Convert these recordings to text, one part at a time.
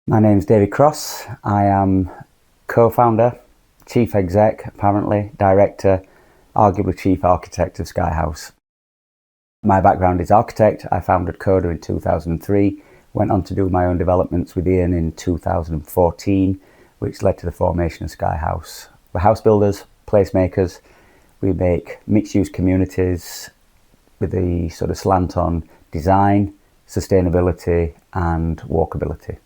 My name's David Cross. I am co-founder, chief exec, apparently, director, arguably chief architect of Sky House. My background is architect. I founded Coda in 2003, went on to do my own developments with Ian in 2014, which led to the formation of Sky House. We're house builders, placemakers. We make mixed-use communities with the sort of slant on design, sustainability and walkability.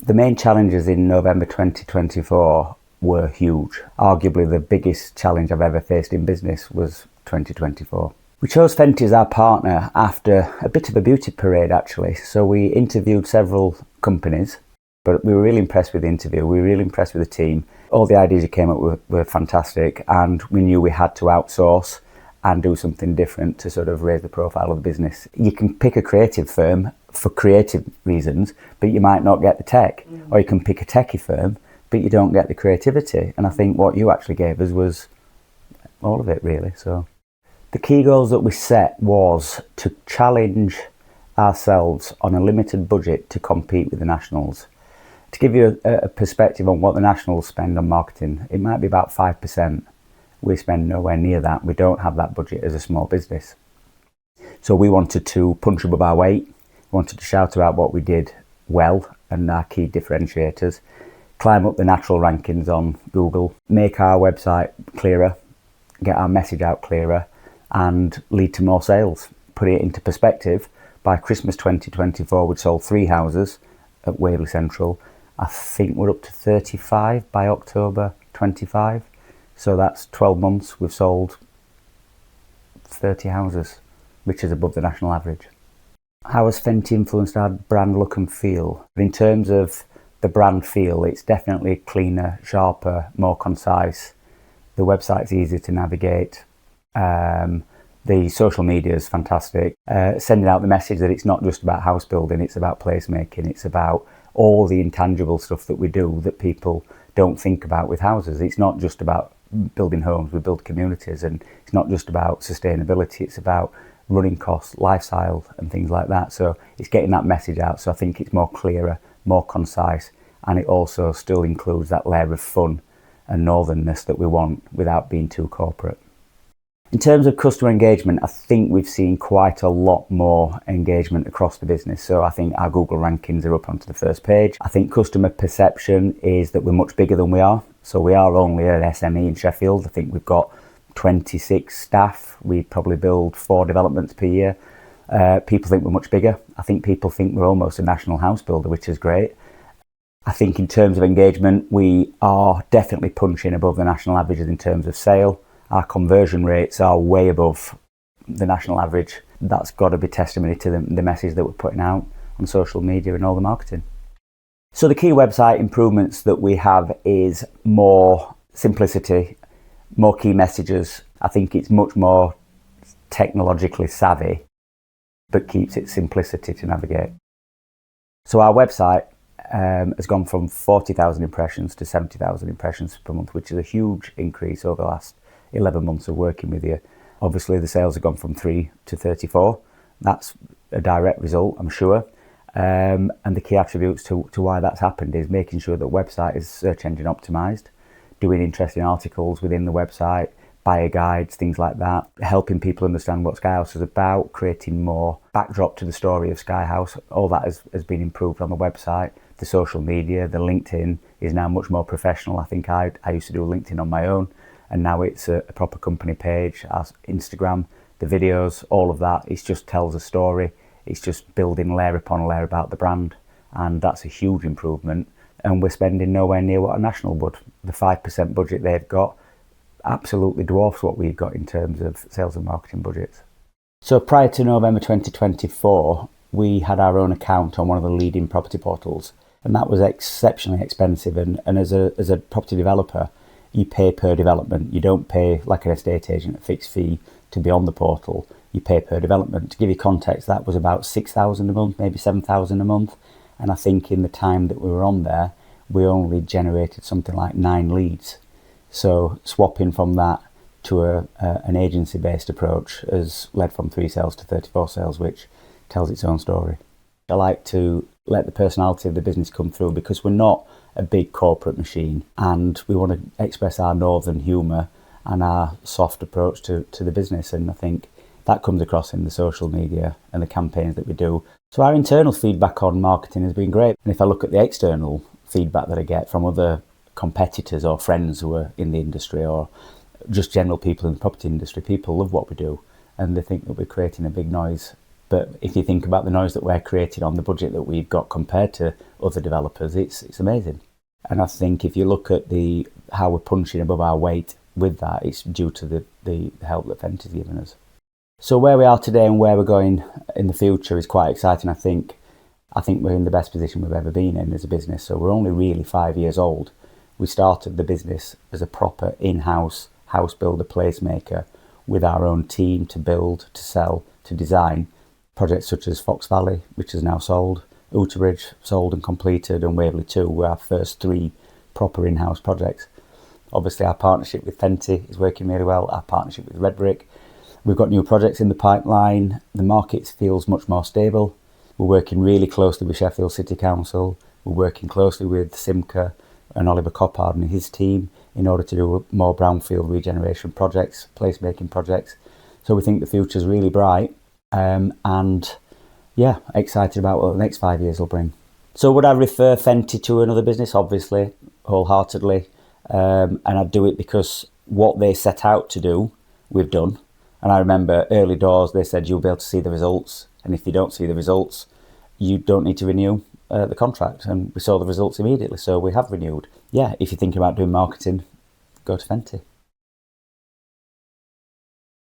The main challenges in November 2024 were huge. Arguably the biggest challenge I've ever faced in business was 2024. We chose Fenty as our partner after a bit of a beauty parade actually. So we interviewed several companies, but we were really impressed with the interview. We were really impressed with the team. All the ideas that came up were fantastic, and we knew we had to outsource and do something different to sort of raise the profile of the business. You can pick a creative firm for creative reasons, but you might not get the tech. Or you can pick a techie firm, but you don't get the creativity. And I think what you actually gave us was all of it really. So the key goals that we set was to challenge ourselves on a limited budget to compete with the nationals. To give you a perspective on what the nationals spend on marketing, it might be about 5%. We spend nowhere near that. We don't have that budget as a small business. So we wanted to punch above our weight. We wanted to shout about what we did well and our key differentiators, climb up the natural rankings on Google, make our website clearer, get our message out clearer, and lead to more sales. Put it into perspective, by Christmas 2024, we'd sold 3 houses at Waverley Central. I think we're up to 35 by October 25. So that's 12 months, we've sold 30 houses, which is above the national average. How has Fenty influenced our brand look and feel? In terms of the brand feel, it's definitely cleaner, sharper, more concise. The website's easier to navigate. The social media is fantastic. Sending out the message that it's not just about house building, it's about placemaking, it's about all the intangible stuff that we do that people don't think about with houses. It's not just about building homes, we build communities, and it's not just about sustainability, it's about running costs, lifestyle and things like that. So it's getting that message out. So I think it's more clearer, more concise, and it also still includes that layer of fun and northernness that we want without being too corporate. In terms of customer engagement, I think we've seen quite a lot more engagement across the business. So I think our Google rankings are up onto the first page. I think customer perception is that we're much bigger than we are. So we are only an SME in Sheffield. I think we've got 26 staff. We probably build 4 developments per year. People think we're much bigger. I think people think we're almost a national house builder, which is great. I think in terms of engagement, we are definitely punching above the national averages in terms of sale. Our conversion rates are way above the national average. That's got to be testimony to the message that we're putting out on social media and all the marketing. So the key website improvements that we have is more simplicity, more key messages. I think it's much more technologically savvy, but keeps its simplicity to navigate. So our website has gone from 40,000 impressions to 70,000 impressions per month, which is a huge increase over the last 11 months of working with you. Obviously the sales have gone from 3 to 34. That's a direct result, I'm sure. And the key attributes to why that's happened is making sure that website is search engine optimized, doing interesting articles within the website, buyer guides, things like that, helping people understand what Sky House is about, creating more backdrop to the story of Sky House. All that has been improved on the website. The social media, the LinkedIn is now much more professional. I think I used to do LinkedIn on my own, and now it's a proper company page. Our Instagram, the videos, all of that, it just tells a story. It's just building layer upon layer about the brand, and that's a huge improvement. And we're spending nowhere near what a national would. The 5% budget they've got absolutely dwarfs what we've got in terms of sales and marketing budgets. So prior to November 2024, we had our own account on one of the leading property portals, and that was exceptionally expensive. And as a property developer, you pay per development. You don't pay like an estate agent a fixed fee to be on the portal. You pay per development. To give you context, that was about 6,000 a month, maybe 7,000 a month. And I think in the time that we were on there, we only generated something like 9 leads. So swapping from that to an agency-based approach has led from 3 sales to 34 sales, which tells its own story. I like to let the personality of the business come through, because we're not a big corporate machine, and we want to express our northern humour and our soft approach to the business. And I think that comes across in the social media and the campaigns that we do. So our internal feedback on marketing has been great. And if I look at the external feedback that I get from other competitors or friends who are in the industry, or just general people in the property industry, people love what we do and they think that we're creating a big noise. But if you think about the noise that we're creating on the budget that we've got compared to other developers, it's amazing. And I think if you look at how we're punching above our weight with that, it's due to the help that Fenty's given us. So where we are today and where we're going in the future is quite exciting. I think we're in the best position we've ever been in as a business. So we're only really 5 years old. We started the business as a proper in-house house builder, placemaker, with our own team to build, to sell, to design. Projects such as Fox Valley, which is now sold, Outerbridge, sold and completed, and Waverley 2 were our first 3 proper in-house projects. Obviously our partnership with Fenty is working really well, our partnership with Red Brick. We've got new projects in the pipeline. The market feels much more stable. We're working really closely with Sheffield City Council. We're working closely with Simca and Oliver Coppard and his team in order to do more brownfield regeneration projects, placemaking projects. So we think the future's really bright, and yeah, excited about what the next 5 years will bring. So would I refer Fenty to another business? Obviously, wholeheartedly. And I'd do it because what they set out to do, we've done. And I remember early doors, they said you'll be able to see the results. And if you don't see the results, you don't need to renew the contract. And we saw the results immediately, so we have renewed. Yeah, if you're thinking about doing marketing, go to Fenty.